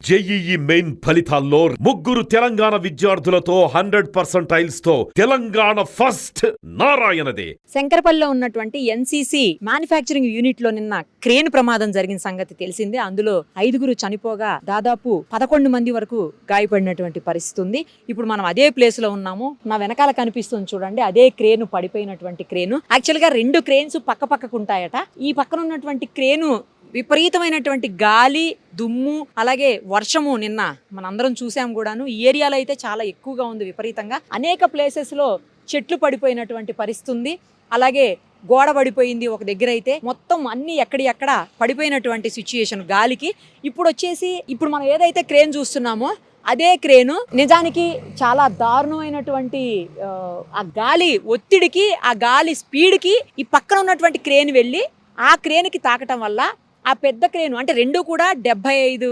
JEE main ఫలితాల్లో ముగ్గురు తెలంగాణ విద్యార్థులతో 100% తో తెలంగాణ ఫస్ట్ నారాయణదే. శంకరపల్లిలో ఉన్నటువంటి ఎన్సీసీ మ్యానుఫ్యాక్చరింగ్ యూనిట్ లో నిన్న క్రేన్ ప్రమాదం జరిగిన సంగతి తెలిసిందే. అందులో 5 చనిపోగా దాదాపు 11 మంది వరకు గాయపడినటువంటి పరిస్థితి ఉంది. ఇప్పుడు మనం అదే ప్లేస్ లో ఉన్నాము. నా వెనకాల కనిపిస్తుంది చూడండి, అదే క్రేన్ పడిపోయినటువంటి క్రేను. యాక్చువల్ గా 2 క్రేన్స్ పక్క పక్కకు ఉంటాయట. ఈ పక్కన ఉన్నటువంటి క్రేను విపరీతమైనటువంటి గాలి, దుమ్ము, అలాగే వర్షము నిన్న మనందరం చూసాం కూడాను. ఈ ఏరియాలో అయితే చాలా ఎక్కువగా ఉంది విపరీతంగా. అనేక ప్లేసెస్ లో చెట్లు పడిపోయినటువంటి పరిస్థితి ఉంది. అలాగే గోడ పడిపోయింది ఒక దగ్గర అయితే. మొత్తం అన్ని ఎక్కడ పడిపోయినటువంటి సిచ్యుయేషన్ గాలికి. ఇప్పుడు మనం ఏదైతే క్రేన్ చూస్తున్నామో అదే క్రేను నిజానికి చాలా దారుణమైనటువంటి ఆ గాలి ఒత్తిడికి, ఆ గాలి స్పీడ్కి ఈ పక్కన ఉన్నటువంటి క్రేన్ వెళ్ళి ఆ క్రేన్కి తాకటం వల్ల ఆ పెద్ద క్రేను అంటే 2 కూడా 75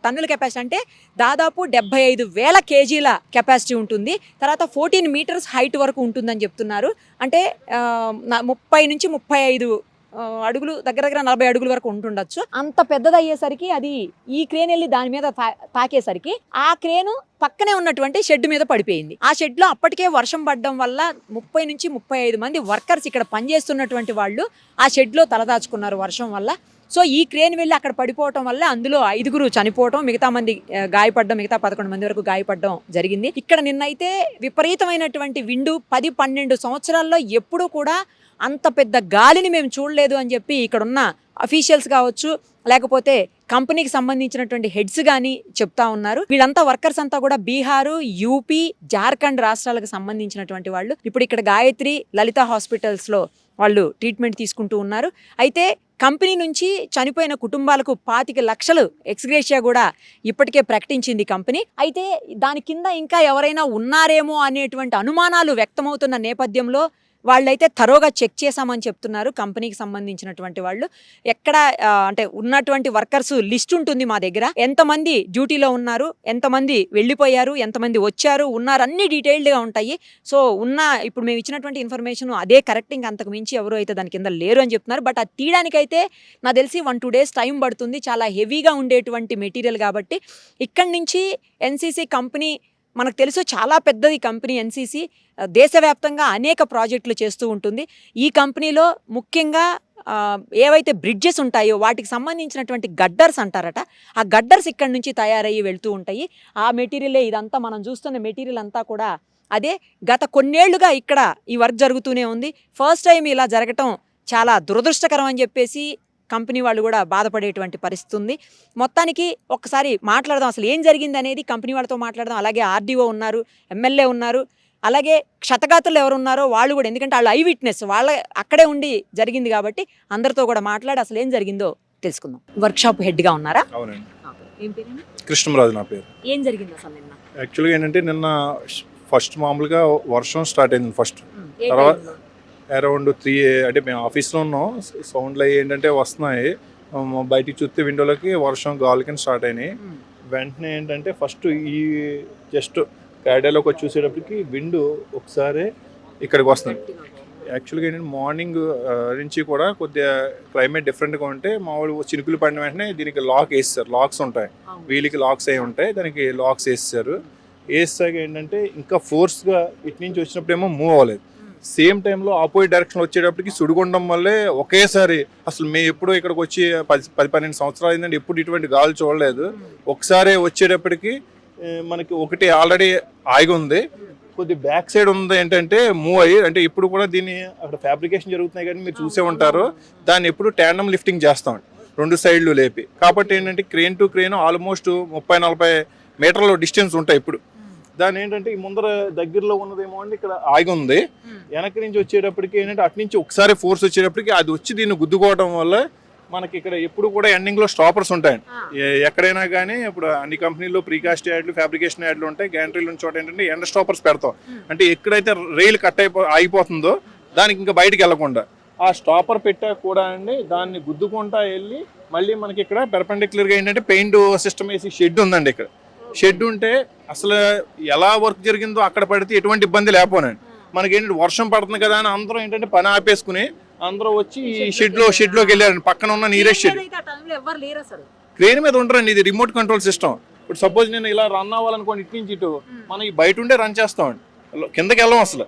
టన్నుల కెపాసిటీ, అంటే దాదాపు 75,000 కేజీల కెపాసిటీ ఉంటుంది. తర్వాత 14 మీటర్స్ హైట్ వరకు ఉంటుందని చెప్తున్నారు. అంటే 30 నుంచి 35 అడుగులు, దగ్గర 40 అడుగుల వరకు ఉంటుండొచ్చు. అంత పెద్దది అయ్యేసరికి అది ఈ క్రేన్ వెళ్ళి దాని మీద తాకేసరికి ఆ క్రేను పక్కనే ఉన్నటువంటి షెడ్ మీద పడిపోయింది. ఆ షెడ్ లో అప్పటికే వర్షం పడడం వల్ల 30 నుంచి 35 మంది వర్కర్స్ ఇక్కడ పనిచేస్తున్నటువంటి వాళ్ళు ఆ షెడ్ లో తలదాచుకున్నారు వర్షం వల్ల. సో ఈ క్రేన్ వెళ్ళి అక్కడ పడిపోవటం వల్ల అందులో 5 చనిపోవటం, మిగతా మంది గాయపడడం, మిగతా 11 మంది వరకు గాయపడడం జరిగింది. ఇక్కడ నిన్నైతే విపరీతమైనటువంటి విండు. 10-12 సంవత్సరాల్లో ఎప్పుడూ కూడా అంత పెద్ద గాలిని మేము చూడలేదు అని చెప్పి ఇక్కడున్న అఫీషియల్స్ కావచ్చు, లేకపోతే కంపెనీకి సంబంధించినటువంటి హెడ్స్ కానీ చెప్తా ఉన్నారు. వీళ్ళంతా వర్కర్స్ అంతా కూడా బీహారు, యూపీ, జార్ఖండ్ రాష్ట్రాలకు సంబంధించినటువంటి వాళ్ళు. ఇప్పుడు ఇక్కడ గాయత్రి, లలిత హాస్పిటల్స్ లో వాళ్ళు ట్రీట్మెంట్ తీసుకుంటూ ఉన్నారు. అయితే కంపెనీ నుంచి చనిపోయిన కుటుంబాలకు 25 లక్షలు ఎక్స్గ్రేషియా కూడా ఇప్పటికే ప్రకటించింది కంపెనీ. అయితే దాని కింద ఇంకా ఎవరైనా ఉన్నారేమో అనేటువంటి అనుమానాలు వ్యక్తమవుతున్న నేపథ్యంలో వాళ్ళైతే థరోగా చెక్ చేశామని చెప్తున్నారు కంపెనీకి సంబంధించినటువంటి వాళ్ళు. ఎక్కడ అంటే ఉన్నటువంటి వర్కర్స్ లిస్ట్ ఉంటుంది మా దగ్గర, ఎంతమంది డ్యూటీలో ఉన్నారు, ఎంతమంది వెళ్ళిపోయారు, ఎంతమంది వచ్చారు, ఉన్నారు, అన్ని డీటెయిల్డ్గా ఉంటాయి. సో ఇప్పుడు మేము ఇచ్చినటువంటి ఇన్ఫర్మేషన్ అదే కరెక్ట్, ఇంకా అంతకు మించి ఎవరు అయితే దాని కింద లేరు అని చెప్తున్నారు. బట్ అది తీయడానికైతే నాకు తెలిసి 1-2 డేస్ టైం పడుతుంది. చాలా హెవీగా ఉండేటువంటి మెటీరియల్ కాబట్టి. ఇక్కడి నుంచి ఎన్సీసీ కంపెనీ మనకు తెలుసు చాలా పెద్దది కంపెనీ. ఎన్సీసీ దేశవ్యాప్తంగా అనేక ప్రాజెక్టులు చేస్తూ ఉంటుంది. ఈ కంపెనీలో ముఖ్యంగా ఏవైతే బ్రిడ్జెస్ ఉంటాయో వాటికి సంబంధించినటువంటి గడ్డర్స్ అంటారట. ఆ గడ్డర్స్ ఇక్కడ నుంచి తయారయ్యి వెళ్తూ ఉంటాయి. ఆ మెటీరియలే ఇదంతా మనం చూస్తున్న మెటీరియల్ అంతా కూడా అదే. గత కొన్నేళ్లుగా ఇక్కడ ఈ వర్క్ జరుగుతూనే ఉంది. ఫస్ట్ టైం ఇలా జరగటం చాలా దురదృష్టకరం అని చెప్పేసి కంపెనీ వాళ్ళు కూడా బాధపడేటువంటి పరిస్థితి ఉంది. మొత్తానికి ఒక్కసారి మాట్లాడదాం, అసలు ఏం జరిగింది అనేది కంపెనీ వాళ్ళతో మాట్లాడదాం. అలాగే ఆర్డీఓ ఉన్నారు, ఎమ్మెల్యే ఉన్నారు, అలాగే క్షతగాతులు ఎవరు ఉన్నారో వాళ్ళు కూడా, ఎందుకంటే వాళ్ళు ఐ విట్నెస్, వాళ్ళ అక్కడే ఉండి జరిగింది కాబట్టి అందరితో కూడా మాట్లాడి అసలు ఏం జరిగిందో తెలుసుకుందాం. వర్క్ షాప్ హెడ్గా ఉన్నారా? అవునండి. ఏం పేరు? కృష్ణరాజు నా పేరు. ఏం జరిగింది అసలు నిన్న? యాక్చువల్గా ఏంటంటే నిన్న ఫస్ట్ మామూలుగా వర్షం స్టార్ట్ అయింది. ఫస్ట్ తర్వాత అరౌండ్ 3 అంటే మేము ఆఫీస్లో ఉన్నాం, సౌండ్లు అయ్యి ఏంటంటే వస్తున్నాయి. బయటికి చూస్తే విండోలోకి వర్షం గాలి కింద స్టార్ట్ అయినాయి. వెంటనే ఏంటంటే ఫస్ట్ ఈ జస్ట్ క్యాడేలోకి వచ్చి చూసేటప్పటికి విండో ఒకసారి ఇక్కడికి వస్తుంది. యాక్చువల్గా ఏంటంటే మార్నింగ్ నుంచి కూడా కొద్దిగా క్లైమేట్ డిఫరెంట్గా ఉంటే మామూలు చినుకులు పడిన వెంటనే దీనికి లాక్ వేస్తారు. లాక్స్ ఉంటాయి, వీళ్ళకి లాక్స్ అయి ఉంటాయి, దానికి లాక్స్ వేస్తారు. వేసాక ఏంటంటే ఇంకా ఫోర్స్గా ఇటు నుంచి వచ్చినప్పుడేమో మూవ్ అవ్వలేదు. సేమ్ టైంలో ఆపోజిట్ డైరెక్షన్ వచ్చేటప్పటికి సుడిగుండం వల్లే ఒకేసారి, అసలు మేము ఎప్పుడు ఇక్కడికి వచ్చి 10-12 సంవత్సరాలు అయిందంటే ఎప్పుడు ఇటువంటి గాలి చూడలేదు. ఒకసారి వచ్చేటప్పటికి మనకి ఒకటి ఆల్రెడీ ఆగి ఉంది, కొద్ది బ్యాక్ సైడ్ ఉంది ఏంటంటే మూవ్ అయ్యి, అంటే ఇప్పుడు కూడా దీన్ని అక్కడ ఫ్యాబ్రికేషన్ జరుగుతున్నాయి కానీ మీరు చూసే ఉంటారు, దాన్ని ఎప్పుడు ట్యాండమ్ లిఫ్టింగ్ చేస్తాం 2 సైడ్లు లేపి. కాబట్టి ఏంటంటే క్రేన్ టు క్రేన్ ఆల్మోస్ట్ 30-40 మీటర్ల డిస్టెన్స్ ఉంటాయి. ఇప్పుడు దాని ఏంటంటే ఈ ముందర దగ్గరలో ఉన్నదేమో అంటే ఇక్కడ ఆగి ఉంది, వెనక నుంచి వచ్చేటప్పటికి ఏంటంటే అటు నుంచి ఒకసారి ఫోర్స్ వచ్చేటప్పటికి అది వచ్చి దీన్ని గుద్దుకోవడం వల్ల మనకి ఇక్కడ ఎప్పుడు కూడా ఎండింగ్లో స్టాపర్స్ ఉంటాయి ఎక్కడైనా కానీ. ఇప్పుడు అన్ని కంపెనీల్లో ప్రీకాస్ట్ యాడ్లు, ఫ్యాబ్రికేషన్ యాడ్లు ఉంటాయి. గ్యాంట్రీలు ఉన్న చోట ఏంటంటే ఎండ స్టాపర్స్ పెడతాం, అంటే ఎక్కడైతే రైలు కట్ ఆగిపోతుందో దానికి ఇంకా బయటికి వెళ్లకుండా ఆ స్టాపర్ పెట్టాక కూడా అండి దాన్ని గుద్దుకుంటా వెళ్ళి మళ్ళీ మనకి ఇక్కడ పెర్పెండిక్యులర్గా ఏంటంటే పెయింట్ సిస్టమ్ వేసి షెడ్ ఉందండి. ఇక్కడ షెడ్ ఉంటే అసలు ఎలా వర్క్ జరిగిందో అక్కడ పడితే ఎటువంటి ఇబ్బంది లేకపోనండి. మనకి ఏంటంటే వర్షం పడుతుంది కదా అని అందరూ ఏంటంటే పని ఆపేసుకుని అందరూ వచ్చి ఈ షెడ్లోకి వెళ్ళారండి. పక్కన ఉన్న నీరెస్ట్ షెడ్, క్రేన్ మీద ఉంటారండి. ఇది రిమోట్ కంట్రోల్ సిస్టమ్. ఇప్పుడు సపోజ్ నేను ఇలా రన్ అవ్వాలనుకోండి ఇటు నుంచి ఇటు, మనం ఈ బయట ఉండే రన్ చేస్తామండి, కిందకి వెళ్ళం అసలు.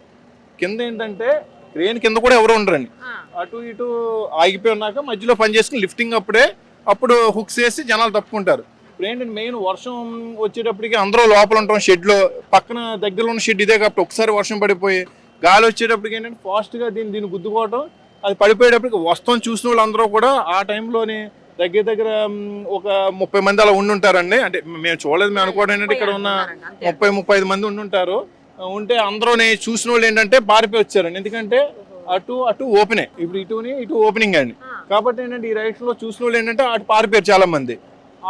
కింద ఏంటంటే క్రేన్ కింద కూడా ఎవరు ఉండరండి, అటు ఇటు ఆగిపోయి ఉన్నాక మధ్యలో పని చేసుకుని లిఫ్టింగ్ అప్పుడు హుక్స్ వేసి జనాలు తప్పుకుంటారు. ఇప్పుడు ఏంటంటే మెయిన్ వర్షం వచ్చేటప్పటికి అందరూ లోపల ఉంటాం షెడ్లో, పక్కన దగ్గరలో ఉన్న షెడ్ ఇదే కాబట్టి ఒకసారి వర్షం పడిపోయి గాలి వచ్చేటప్పటికి ఏంటంటే ఫాస్ట్గా దీన్ని గుద్దుకోవటం, అది పడిపోయేటప్పటికి వస్తాం చూసిన వాళ్ళు అందరూ కూడా ఆ టైంలోని దగ్గర ఒక 30 మంది అలా ఉండుంటారండి. అంటే మేము చూడలేదు, మేము అనుకోవడం ఏంటంటే ఇక్కడ ఉన్న 30-35 మంది ఉండుంటారు. ఉంటే అందరూ చూసిన వాళ్ళు ఏంటంటే పారిపోయి వచ్చారండి, ఎందుకంటే అటు ఓపెనే, ఇప్పుడు ఇటు ఓపెనింగ్ అండి. కాబట్టి ఏంటంటే ఈ రైట్స్లో చూసిన వాళ్ళు ఏంటంటే అటు పారిపోయారు చాలా మంది.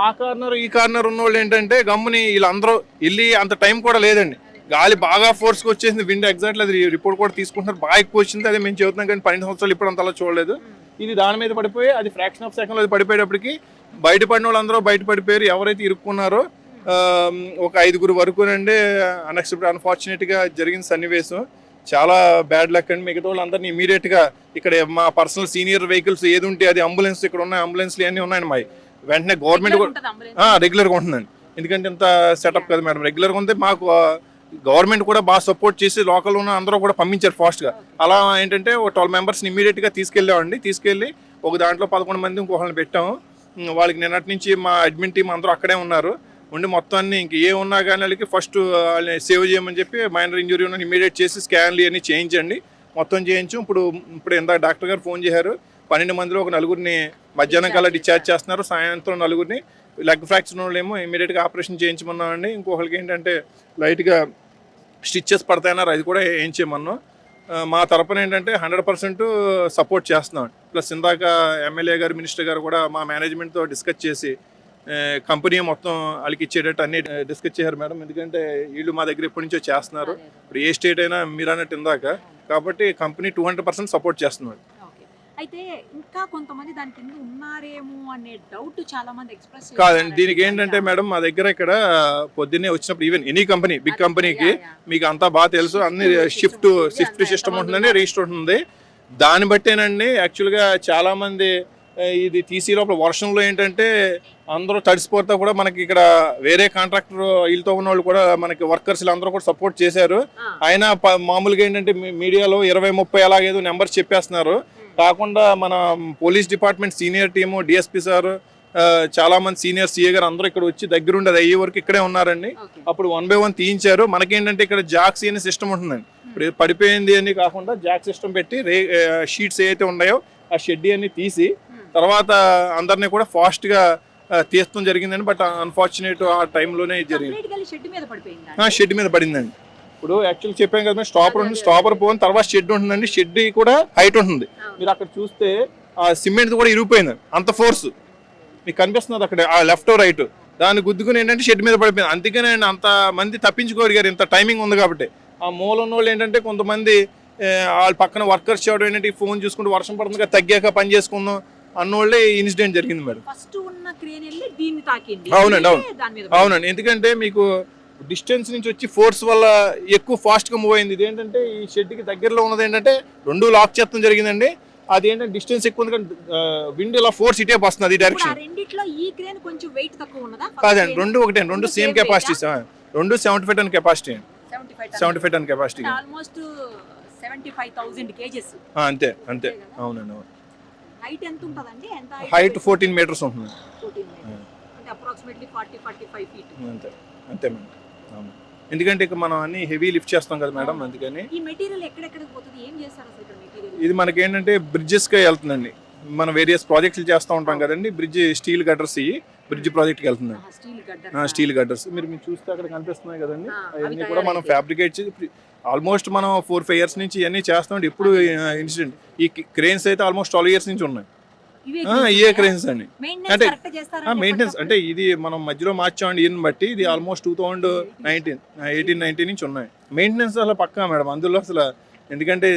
ఆ కార్నర్ ఈ కార్నర్ ఉన్న వాళ్ళు ఏంటంటే గమ్ముని వీళ్ళందరూ వెళ్ళి అంత టైం కూడా లేదండి, గాలి బాగా ఫోర్స్కి వచ్చేసింది, విండ్ ఎగ్జాక్ట్లీ అది రిపోర్ట్ కూడా తీసుకుంటున్నారు, బాగా ఎక్కువ వచ్చింది. అదే మేము చెబుతున్నాం కానీ 12 సంవత్సరాలు ఇప్పుడు అంతలా చూడలేదు. ఇది దాని మీద పడిపోయి అది ఫ్రాక్షన్ ఆఫ్ సెకండ్లో అది పడిపోయేటప్పటికి బయటపడిన వాళ్ళందరూ బయటపడిపోయారు. ఎవరైతే ఇరుక్కున్నారో ఒక 5 వరకు అండి అన్ఎక్స్పెక్టెడ్ అన్ఫార్చునేట్గా జరిగిన సన్నివేశం. చాలా బ్యాడ్ లక్ అండి. మిగతా వాళ్ళందరినీ ఇమీడియట్గా ఇక్కడ మా పర్సనల్ సీనియర్ వెహికల్స్ ఏది ఉంటే అది అంబులెన్స్, ఇక్కడ ఉన్న అంబులెన్స్లు అన్నీ ఉన్నాయండి మా వెంటనే గవర్నమెంట్ రెగ్యులర్గా ఉంటుందండి, ఎందుకంటే ఇంత సెటప్ కదా మేడం, రెగ్యులర్గా ఉంది. మాకు గవర్నమెంట్ కూడా బాగా సపోర్ట్ చేసి లోకల్ ఉన్న అందరూ కూడా పంపించారు ఫాస్ట్గా. అలా ఏంటంటే ఒక 12 మెంబర్స్ని ఇమీడియట్గా తీసుకెళ్ళి ఒక దాంట్లో 11 మంది ఇంకొకళ్ళని పెట్టాము. వాళ్ళకి నిన్నటి నుంచి మా అడ్మిన్ టీం అందరూ అక్కడే ఉన్నారు ఉండి మొత్తాన్ని ఇంక ఏ ఉన్నా కానీ వాళ్ళకి ఫస్ట్ వాళ్ళని సేవ్ చేయమని చెప్పి మైనర్ ఇంజురీ ఉన్న ఇమీడియట్ చేసి స్కాన్లు అన్నీ చేయించండి, మొత్తం చేయించు. ఇప్పుడు ఇందాక డాక్టర్ గారు ఫోన్ చేశారు, 12 మందిలో ఒక 4గురిని మధ్యాహ్నం కల్లా డిశ్చార్జ్ చేస్తున్నారు, సాయంత్రం 4గురిని లెగ్ ఫ్రాక్చర్ వాళ్ళేమో ఇమీడియట్గా ఆపరేషన్ చేయించమన్నామండి. ఇంకొకరికి ఏంటంటే లైట్గా స్టిచ్చెస్ పడతాయన్నారు, అది కూడా వేయించేయమన్నాం. మా తరపున ఏంటంటే 100% సపోర్ట్ చేస్తున్నాం. ప్లస్ ఇందాక ఎమ్మెల్యే గారు మినిస్టర్ గారు కూడా మా మేనేజ్మెంట్తో డిస్కస్ చేసి కంపెనీ మొత్తం వాళ్ళకి ఇచ్చేటట్టు అన్ని డిస్కస్ చేశారు మేడం, ఎందుకంటే వీళ్ళు మా దగ్గర ఎప్పటి నుంచో చేస్తున్నారు. ఇప్పుడు ఏ స్టేట్ అయినా మీరు అన్నట్టు ఇందాక, కాబట్టి కంపెనీ 200% సపోర్ట్ చేస్తున్నారు. అయితే ఇంకా కొంతమంది దాని కింద ఉన్నారేమో అనే డౌట్ చాలా మంది ఎక్స్ప్రెస్ కాదండి, దీనికి ఏంటంటే మేడం మా దగ్గర ఇక్కడ పొద్దున్నే వచ్చినప్పుడు ఈవెన్ ఎనీ కంపెనీ బిగ్ కంపెనీకి మీకు అంతా బాగా తెలుసు, అన్ని షిఫ్ట్ సిస్టమ్ ఉంటుందండి, రిజిస్టర్ ఉంటుంది. దాన్ని బట్టేనండి యాక్చువల్గా చాలా మంది ఇది తీసి లోపల వర్షంలో ఏంటంటే అందరూ తడిసిపోతా కూడా మనకి ఇక్కడ వేరే కాంట్రాక్టర్ వీళ్ళతో ఉన్న వాళ్ళు కూడా మనకి వర్కర్స్ అందరూ కూడా సపోర్ట్ చేశారు. అయినా మామూలుగా ఏంటంటే మీడియాలో 20-30 అలాగేదో నెంబర్స్ చెప్పేస్తున్నారు, కాకుండా మన police department senior team DSP sir చాలా మంది సీనియర్ సిఏ గారు అందరూ ఇక్కడ వచ్చి దగ్గరుండి అది అయ్యే వరకు ఇక్కడే ఉన్నారండి. అప్పుడు 1 by 1 తీయించారు. మనకేంటంటే ఇక్కడ జాక్స్ అనే సిస్టమ్ ఉంటుందండి, ఇప్పుడు పడిపోయింది అని కాకుండా జాక్ సిస్టమ్ పెట్టి షీట్స్ ఏవైతే ఉన్నాయో ఆ షెడ్ అన్ని తీసి తర్వాత అందరినీ కూడా ఫాస్ట్గా తీయడం జరిగిందండి. బట్ అన్ఫార్చునేట్ ఆ టైంలోనే జరిగింది, షెడ్ మీద పడిందండి. ఇప్పుడు యాక్చువల్ చెప్పాం కదా స్టాపర్ ఉంటుంది, స్టాపర్ పోయిన తర్వాత షెడ్ ఉంటుందండి, షెడ్ కూడా హైట్ ఉంటుంది. మీరు అక్కడ చూస్తే ఆ సిమెంట్ కూడా ఇరిగిపోయింది, అంత ఫోర్స్ మీకు కనిపిస్తున్నది అక్కడ ఆ లెఫ్ట్ రైట్, దాన్ని గుద్దుకుని ఏంటంటే షెడ్ మీద పడిపోయింది. అందుకనే అంత మంది తప్పించుకోగలిగారు, ఇంత టైమింగ్ ఉంది కాబట్టి. ఆ మూల ఉన్న వాళ్ళు ఏంటంటే కొంతమంది వాళ్ళ పక్కన వర్కర్స్ చేయడం ఏంటంటే ఫోన్ చూసుకుంటూ వర్షం పడుతుంది తగ్గాక పని చేసుకుందాం అన్నోళ్ళే ఇన్సిడెంట్ జరిగింది మేడం. అవునండి అవునండి, ఎందుకంటే మీకు డిస్టెన్స్ నుంచి వచ్చి ఫోర్స్ వల్ల ఎక్కువ ఫాస్ట్గా మూవ్ అయింది. ఇది ఏంటంటే ఈ షెడ్కి దగ్గరలో ఉన్నది ఏంటంటే 2 లాక్ చేస్తాం జరిగిందండి. అది ఏంటంటే డిస్టెన్స్ ఎక్కువ ఉంది కానీ విండ్ ఇలా ఫోర్స్ ఇటే వస్తుంది ఈ డైరెక్షన్. కాదండి, 2 ఒకటే, 2 సేమ్ కెపాసిటీస్, 2 75 టన్ కెపాసిటీ అండి, 75 టన్ కెపాసిటీ, అంతే అంతే. అవునండి అవును. హైట్ 14 మీటర్స్ ఉంటుంది, అంతే అంతే మేడం. అవును, ఎందుకంటే ఇక మనం అన్ని హెవీ లిఫ్ట్ చేస్తాం కదా మేడం, అందుకని. ఇది మనకి ఏంటంటే బ్రిడ్జెస్కి వెళ్తుందండి, మనం వేరియస్ ప్రాజెక్టులు చేస్తూ ఉంటాం కదండి, బ్రిడ్జ్ స్టీల్ గడ్డర్స్ బ్రిడ్జ్ ప్రాజెక్ట్కి వెళ్తుందండి. స్టీల్ గడ్డర్స్ మీరు చూస్తే అక్కడ కనిపిస్తున్నాయి కదండి, అవన్నీ కూడా మనం ఫ్యాబ్రికేట్ చేసి ఆల్మోస్ట్ మనం 4-5 years నుంచి ఇవన్నీ చేస్తాం. ఇప్పుడు ఇన్సిడెంట్ ఈ క్రేన్స్ అయితే ఆల్మోస్ట్ 12 years నుంచి ఉన్నాయి, ఇవే క్రేన్స్ అండి. అంటే మెయింటెనెన్స్ అంటే ఇది మనం మధ్యలో మార్చామండి, ఈయన బట్టి ఇది ఆల్మోస్ట్ 2018-19 నుంచి ఉన్నాయి. మెయింటెనెన్స్ అసలు పక్కా మేడం, అందులో అసలు ఎందుకంటే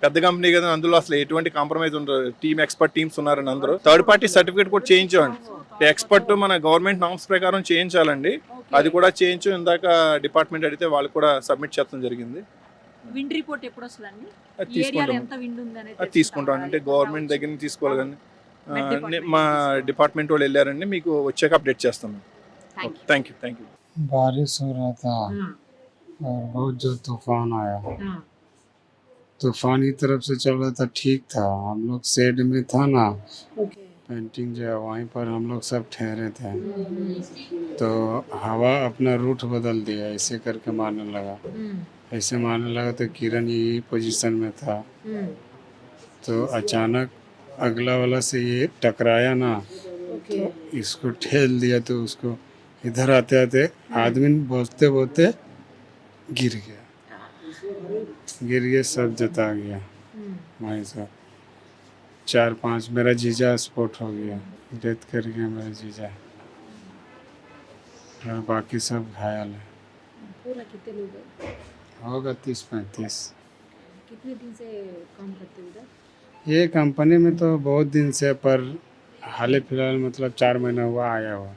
పెద్ద కంపెనీ కదా, అందులో అసలు ఎటువంటి కాంప్రమైజ్ ఉండదు. ఎక్స్పర్ట్ టీమ్స్ ఉన్నారండి, అందరూ థర్డ్ పార్టీ సర్టిఫికేట్ కూడా చేయించామండి. ఎక్స్పర్ట్ మన గవర్నమెంట్ నామ్స్ ప్రకారం చేయించాలండి, అది కూడా చేయించు. ఇందాక డిపార్ట్మెంట్ అడిగితే వాళ్ళు కూడా సబ్మిట్ చేయడం జరిగింది. విండ్ రిపోర్ట్ ఎప్పుడు వస్తుందండి? అది తీసుకుంటాం అంటే గవర్నమెంట్ దగ్గర నుంచి తీసుకోవాలి కానీ మా డిపార్ట్మెంట్ వాళ్ళు వెళ్ళారండి, మీకు వచ్చాక అప్డేట్ చేస్తాం. Thank you. थैंक यू बारिश हो रहा था और बहुत जोर तूफान आया। तूफान की तरफ से चल रहा था, ठीक था। हम लोग शेड में था ना, ओके। पेंटिंग जो है वहीं पर हम लोग सब ठहरे थे। तो हवा अपना रूट बदल दिया, ऐसे करके मारने लगा। ऐसे मारने लगा तो किरण यही पोजीशन में था। तो अचानक अगला वाला से ये टकराया ना, ओके। इसको ठेल दिया। तो उसको इधर आते आते आदमी बोलते बोलते गिर गया, सब जता गया वहीं से। 4-5 मेरा जीजा स्पॉट हो गया, डेथ कर गया मेरा जीजा, और बाकी सब घायल है। पूरा कितने लोग हैं? होगा 30-35। कितने दिन से काम करते हो उधर? ये कंपनी में तो बहुत दिन से, पर हाल फिलहाल मतलब 4 महीना हुआ आया हुआ।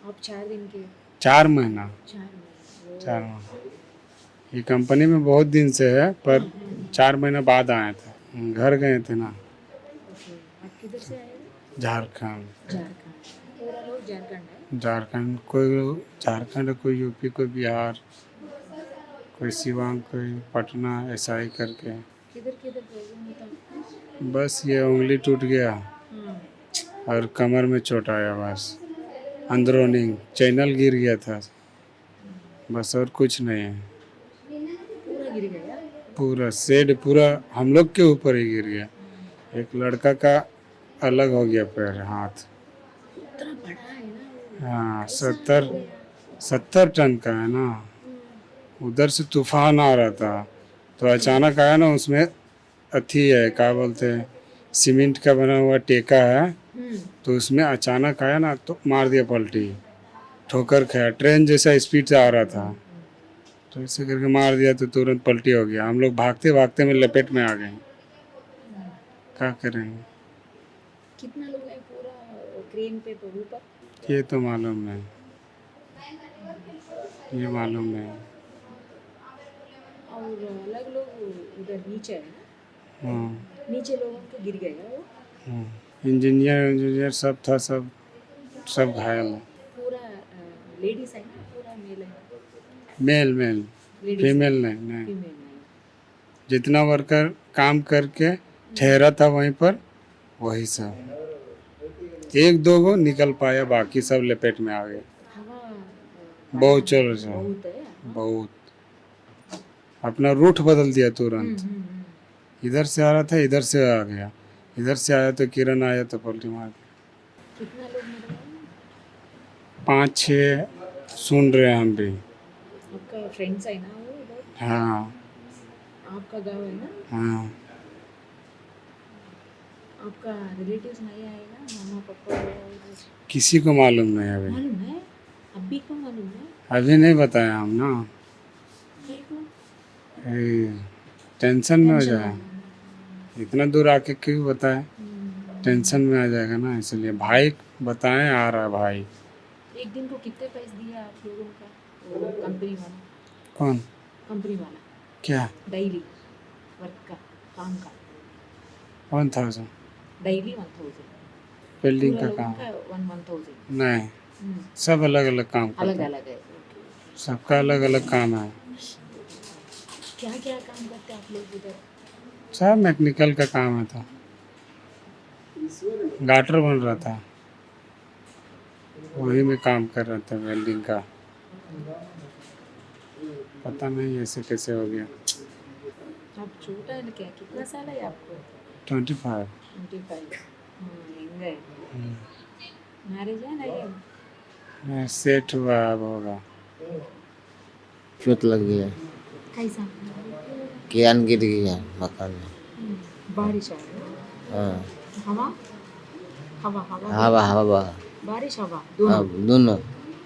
आप 4 दिन के? 4 महीना। 4 महीना। ये कंपनी में बहुत दिन से है, पर 4 महीना बाद आए थे। घर गए थे ना। ओके। आप किधर से आए हो? झारखंड। झारखंड। पूरा लोग झारखंड है? झारखंड, कोई झारखंड, कोई यूपी, कोई बिहार, कोई सिवान, कोई पटना, ऐसा ही करके। किधर किधर प्रॉब्लम होता? बस ये उंगली टूट गया हाँ। और कमर में चोट आया, बस अंदरूनी चैनल गिर गया था, बस और कुछ नहीं है। पूरा गिर गया? पूरा शेड पूरा हम लोग के ऊपर ही गिर गया। एक लड़का का अलग हो गया पैर, हाथ। इतना बड़ा है ना? हाँ, 70 टन का है ना। उधर से तूफान आ रहा था, तो अचानक आया ना, उसमें अथी है, क्या बोलते हैं, सीमेंट का बना हुआ टेका है। तो उसमें अचानक आया ना, तो मार दिया पलटी, ठोकर खाया। ट्रेन जैसा स्पीड से आ रहा था, तो ऐसे करके मार दिया, तो तुरंत पलटी हो गया। हम लोग भागते भागते में लपेट में आ गए। क्या करेंगे? कितना लोग हैं पूरा क्रेन पे ऊपर? ये तो मालूम नहीं, ये मालूम नहीं। और अलग लोग उधर नीचे है ना? हाँ, नीचे लोगों को गिर गया वो? हाँ। इंजीनियर सब था, सब घायल है। पूरा लेडीज है ना? पूरा मेल है? मेल, फीमेल नहीं। फीमेल है? जितना वर्कर काम करके ठहरा था वहीं पर, वही सब। 1-2 गो निकल पाया, बाकी सब लपेट में आ गए। हवा बहुत चल रहा है, बहुत है? बहुत। अपना रूट बदल दिया तुरंत। इधर से आ रहा था, इधर से आ गया। इधर से आया तो किरण आया तो पलटी मार दिया। कितना लोग मर गए? 5-6 सुन रहे हैं हम भी। आपका फ्रेंड्स है ना वो उधर? हाँ, आपका गांव है ना? हाँ। आपका रिलेटिव्स नहीं आएगा, मामा पापा किसी को मालूम नहीं अभी। मालूम है? अभी को मालूम है? अभी नहीं बताया हम ना, टेंशन में हो जाए। इतना दूर आके क्यों बताए, टेंशन में आ जाएगा ना, इसलिए भाई बताएं, आ रहा है भाई। एक दिन को कितने पैसे दिए आप लोगों का वो कंपनी वाला? कौन? कंपनी वाला क्या? डेली वर्क का काम का 1000 डेली 1000? बिल्डिंग पूरा का लोगों काम? का 1000? नहीं, सब अलग अलग काम अलग करते हैं। अलग है? सबका अलग अलग काम है। क्या क्या काम करते हैं आप लोग उधर? सब मैकेनिकल का काम है। था गाटर बन रहा था, वही में काम कर रहा था, वेल्डिंग का। पता नहीं ऐसे कैसे हो गया। आप छोटा है क्या? कितना साल है आपको? 25। 25? यंग है। मैरिज है नहीं? मैं सेट हुआ, अब होगा। चोट लग गया, कैसा? किरान गिर गया मकान में। बारिश आ रही है? हाँ, हवा हवा हवा हवा हवा बारिश हवा हाँ, दोनों? दोनों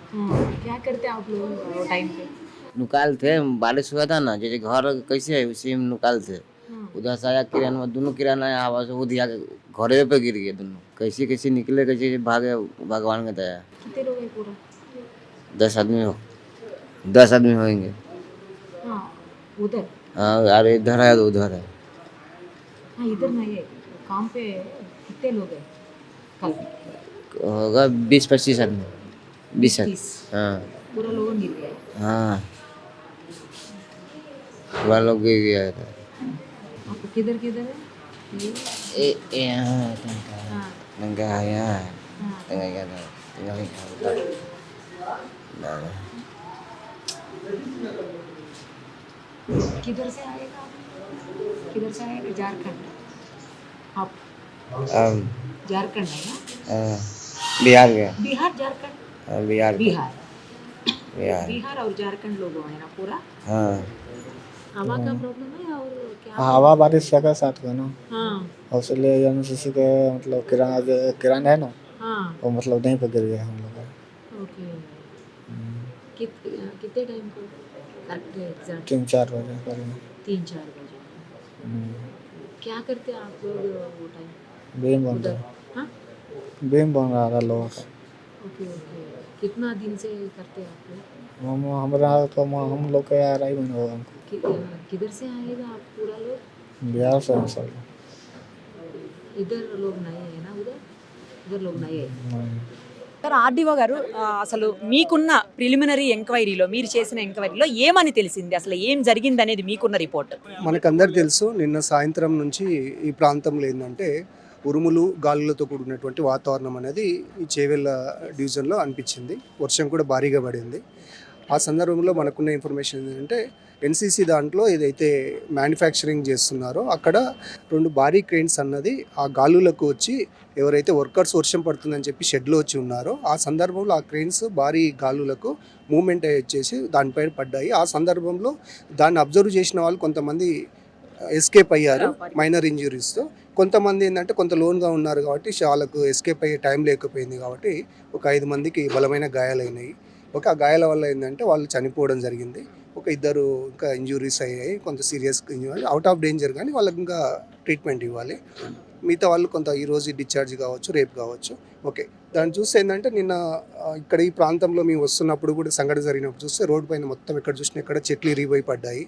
हाँ। क्या करते हैं आप लोग वो टाइम पे? निकालते। बारिश हुआ था ना, जैसे घर कैसे है उसी में निकालते। हाँ। उधर से आया किरान में, दोनों किरान आया, हवा से वो दिया के घरे पे गिर गए दोनों। कैसे कैसे निकले, कैसे भागे, भगवान का दया। कितने लोग हैं पूरा? 10 आदमी हो, 10 आदमी होंगे। हाँ उधर? हाँ, अरे इधर है तो उधर है। हाँ इधर नहीं है। काम पे कितने लोग हैं कल? होगा 20-25 आदमी, 20 30 हाँ पूरा लोगों गिर गए। हाँ पूरा लोग गिर गया था। आपको किधर किधर है ये? यहाँ हाँ tengah ya हाँ tengah ya tengah ya किधर से आएगा आप? किधर से आएगा? झारखंड। आप झारखंड है ना? बिहार गया बिहार झारखंड बिहार बिहार बिहार बिहार और झारखंड लोगों है ना पूरा। हाँ हवा का प्रॉब्लम है और क्या? हवा बारिश का साथ का ना, हाँ और इसलिए एनसीसी के मतलब किराना है ना, हाँ वो मतलब नहीं पे गिर गया हम लोग का। ओके। कितने टाइम को करेक्ट एग्जैक्ट? 3-4 बजे करीब। 3-4 बजे। क्या करते हैं आप लोग वो टाइम बीम बन उधर? रहा हाँ बीम बन रहा था लोगों का। Okay okay. कितना दिन से करते हैं आप लोग? हमारा तो हम लोग का यार ही बना हुआ हमको किधर से आएगा आप पूरा लोग? बिहार से हम सब। इधर लोग नहीं है ना? उधर लोग नहीं है। नहीं। సార్ ఆర్డీఓ గారు, అసలు మీకున్న ప్రిలిమినరీ ఎంక్వైరీలో, మీరు చేసిన ఎంక్వైరీలో ఏమని తెలిసింది, అసలు ఏం జరిగింది అనేది మీకున్న రిపోర్ట్? మనకందరు తెలుసు, నిన్న సాయంత్రం నుంచి ఈ ప్రాంతంలో ఏంటంటే ఉరుములు గాలులతో కూడినటువంటి వాతావరణం అనేది ఈ చేవెళ్ళ డివిజన్లో అనిపించింది. వర్షం కూడా భారీగా పడింది. ఆ సందర్భంలో మనకున్న ఇన్ఫర్మేషన్ ఏంటంటే ఎన్సీసీ దాంట్లో ఏదైతే మ్యానుఫ్యాక్చరింగ్ చేస్తున్నారో అక్కడ 2 భారీ క్రెయిన్స్ అన్నది ఆ గాలులకు వచ్చి ఎవరైతే వర్కర్స్ వర్షం పడుతుందని చెప్పి షెడ్లో వచ్చి ఉన్నారో ఆ సందర్భంలో ఆ క్రెయిన్స్ భారీ గాలులకు మూమెంట్ అయ్యి వచ్చేసి దానిపైన పడ్డాయి. ఆ సందర్భంలో దాన్ని అబ్జర్వ్ చేసిన వాళ్ళు కొంతమంది ఎస్కేప్ అయ్యారు మైనర్ ఇంజురీస్తో. కొంతమంది ఏంటంటే కొంత లోన్గా ఉన్నారు కాబట్టి వాళ్ళకు ఎస్కేప్ అయ్యే టైం లేకపోయింది కాబట్టి ఒక 5 మందికి బలమైన గాయాలైనాయి. ఆ గాయాల వల్ల ఏంటంటే వాళ్ళు చనిపోవడం జరిగింది. ఒక 2 ఇంకా ఇంజురీస్ అయ్యాయి, కొంత serious injury, out of danger, కానీ వాళ్ళకి ఇంకా ట్రీట్మెంట్ ఇవ్వాలి. మిగతా వాళ్ళు కొంత ఈరోజు డిశ్చార్జ్ కావచ్చు, రేపు కావచ్చు. ఓకే, దాన్ని చూస్తే ఏంటంటే నిన్న ఇక్కడ ఈ ప్రాంతంలో మేము వస్తున్నప్పుడు కూడా సంఘటన జరిగినప్పుడు చూస్తే రోడ్డు పైన మొత్తం ఎక్కడ చూసినా ఇక్కడ చెట్లు ఇరిగిపోయి పడ్డాయి.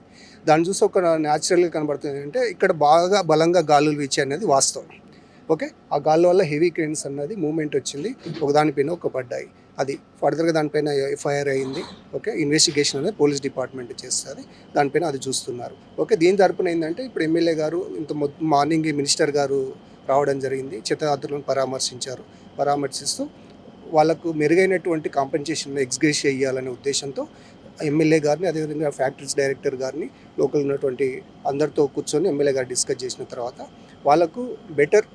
దాన్ని చూసి ఒక న్యాచురల్గా కనబడుతుంది అంటే ఇక్కడ బాగా బలంగా గాలులు వీచాయి అనేది వాస్తవం. ఓకే, ఆ గాలి వల్ల హెవీ క్రెయిన్స్ అన్నది మూమెంట్ వచ్చింది, ఒకదానిపైన ఒక పడ్డాయి. అది ఫర్దర్గా దానిపైన ఎఫ్ఐఆర్ అయింది. ఓకే, ఇన్వెస్టిగేషన్ అనేది పోలీస్ డిపార్ట్మెంట్ చేస్తుంది, దానిపైన అది చూస్తున్నారు. ఓకే, దీని తరపున ఏంటంటే ఇప్పుడు ఎమ్మెల్యే గారు ఇంత మార్నింగ్ మినిస్టర్ గారు రావడం జరిగింది, క్షతగాత్రులను పరామర్శిస్తూ వాళ్ళకు మెరుగైనటువంటి కాంపెన్సేషన్ ఎగ్జిక్యూట్ చేయాలనే ఉద్దేశంతో ఎమ్మెల్యే గారిని, అదేవిధంగా ఫ్యాక్టరీస్ డైరెక్టర్ గారిని, లోకల్ ఉన్నటువంటి అందరితో కూర్చొని ఎమ్మెల్యే గారు డిస్కస్ చేసిన తర్వాత వాళ్ళకు బెటర్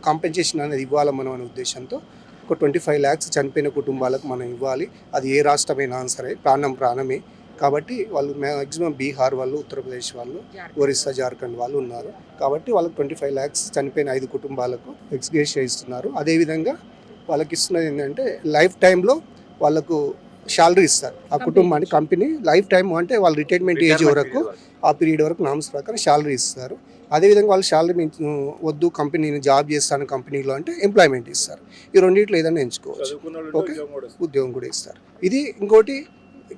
కాంపెన్సేషన్ అనేది ఇవ్వాలి మనం అనే ఉద్దేశంతో ఒక 25 lakhs చనిపోయిన కుటుంబాలకు మనం ఇవ్వాలి. అది ఏ రాష్ట్రమైనా సరే, ప్రాణమే కాబట్టి వాళ్ళు మ్యాక్సిమం బీహార్ వాళ్ళు, ఉత్తరప్రదేశ్ వాళ్ళు, ఒరిస్సా, జార్ఖండ్ వాళ్ళు ఉన్నారు కాబట్టి వాళ్ళకి 25 lakhs చనిపోయిన 5 కుటుంబాలకు ఎగ్జిక్యూట్ చేయిస్తున్నారు. అదేవిధంగా వాళ్ళకి ఇస్తున్నది ఏంటంటే లైఫ్ టైంలో వాళ్ళకు శాలరీ ఇస్తారు. ఆ కుటుంబానికి కంపెనీ లైఫ్ టైం అంటే వాళ్ళ రిటైర్మెంట్ ఏజ్ వరకు, ఆ పీరియడ్ వరకు నామ్స్ ప్రకారం శాలరీ ఇస్తారు. అదేవిధంగా వాళ్ళు శాలరీ వద్దు, కంపెనీని జాబ్ చేస్తాను కంపెనీలో అంటే ఎంప్లాయ్మెంట్ ఇస్తారు. ఈ రెండింటిలో ఏదైనా ఎంచుకోవచ్చు. ఓకే, ఉద్యోగం కూడా ఇస్తారు. ఇది ఇంకోటి,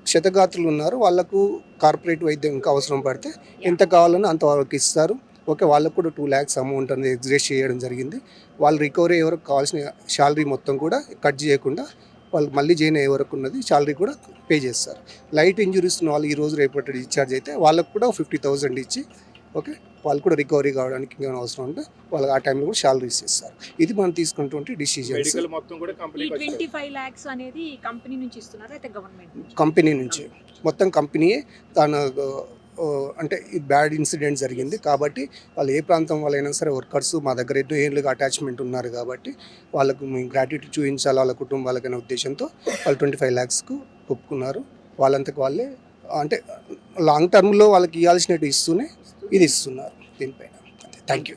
క్షతగాత్రులు ఉన్నారు, వాళ్ళకు కార్పొరేట్ వైద్యం ఇంకా అవసరం పడితే ఎంత కావాలన్నా అంత వాళ్ళకి ఇస్తారు. ఓకే, వాళ్ళకు కూడా 2 lakhs అమౌంట్ అనేది ఎగ్జిక్యూట్ చేయడం జరిగింది. వాళ్ళు రికవరీ ఎవరికి కావాల్సిన శాలరీ మొత్తం కూడా కట్ చేయకుండా వాళ్ళు మళ్ళీ జాయిన్ అయ్యే వరకు ఉన్నది శాలరీ కూడా పే చేస్తారు. లైట్ ఇంజురీస్ ఉన్న వాళ్ళు ఈరోజు రేపటి డిశ్చార్జ్ అయితే వాళ్ళకు కూడా 50,000 ఇచ్చి ఓకే వాళ్ళు కూడా రికవరీ కావడానికి ఇంకేమైనా అవసరం ఉంటే వాళ్ళకి ఆ టైంలో కూడా శాలరీస్ ఇస్తారు. ఇది మనం తీసుకున్నటువంటి డిసిజన్స్. 25 lakhs అనేది కంపెనీ నుంచి ఇస్తున్నారా అయితే గవర్నమెంట్ నుంచి? కంపెనీ నుంచి, మొత్తం కంపెనీయే తన అంటే ఈ బ్యాడ్ ఇన్సిడెంట్ జరిగింది కాబట్టి వాళ్ళు ఏ ప్రాంతం వాళ్ళైనా సరే వర్కర్స్ మా దగ్గర ఎన్నో ఏళ్ళుగా అటాచ్మెంట్ ఉన్నారు కాబట్టి వాళ్ళకు మేము గ్రాట్యుటీ చూపించాలి వాళ్ళ కుటుంబాలకనే ఉద్దేశంతో వాళ్ళు 25 lakhsకు ఒప్పుకున్నారు. వాళ్ళంతకు వాళ్ళే అంటే లాంగ్ టర్మ్లో వాళ్ళకి ఇవ్వాల్సినట్టు ఇస్తూనే ఇది ఇస్తున్నారు దీనిపైన. Thank you.